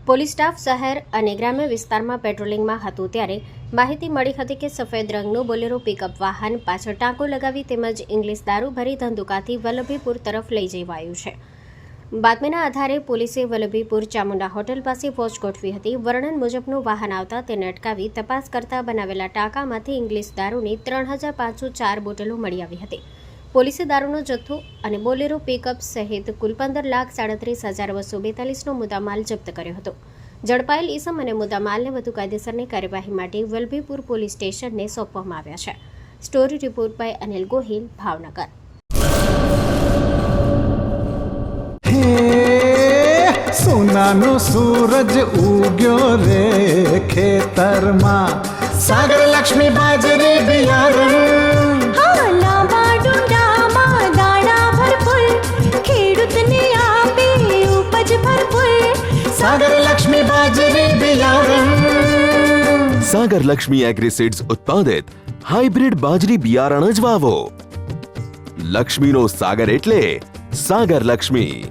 Police staff શહેર અને ગ્રામ્ય વિસ્તારમાં પેટ્રોલિંગમાં હતું ત્યારે માહિતી મળી હતી કે સફેદ રંગનું બોલેરો પિકઅપ વાહન પાછળ ટાંકો લગાવી તેમજ ઇંગ્લિશ દારૂ ભરી ધંધુકાથી વલ્લભીપુર તરફ લઈ જવાયું છે। બાતમીના આધારે પોલીસે વલ્લભીપુર ચામુંડા હોટેલ પાસે વોચ ગોઠવી હતી। વર્ણન મુજબનું વાહન આવતા તેને અટકાવી તપાસ કરતા બનાવેલા ટાંકામાંથી ઇંગ્લિશ દારૂની 3504 બોટલો મળી આવી હતી। પોલીસે દારૂનો જથ્થો અને બોલેરો પિકઅપ સહિત કુલ 15,37,242નો મુદ્દામાલ જપ્ત કર્યો હતો। ઝડપાયેલ ઈસમ અને મુદ્દામાલને વધુ કાયદેસરની કાર્યવાહી માટે વલ્લભીપુર પોલીસ સ્ટેશનને સોંપવામાં આવ્યા છે। Story report by Anil Gohil, Bhavnagar. સોનાનો સૂરજ ઉગ્યો રે ખેતરમાં, સાગર લક્ષ્મી બાજરી બિયારણ, લાંબા ડુંડામાં દાણા ભરપૂર, ખેડૂતને આપે ઉપજ ભરપૂર, સાગર લક્ષ્મી બાજરી બિયારણ। સાગર લક્ષ્મી એગ્રીસીડ્સ ઉત્પાદિત હાઇબ્રિડ બાજરી બિયારણ જ વાવો। લક્ષ્મીનો સાગર એટલે સાગર લક્ષ્મી।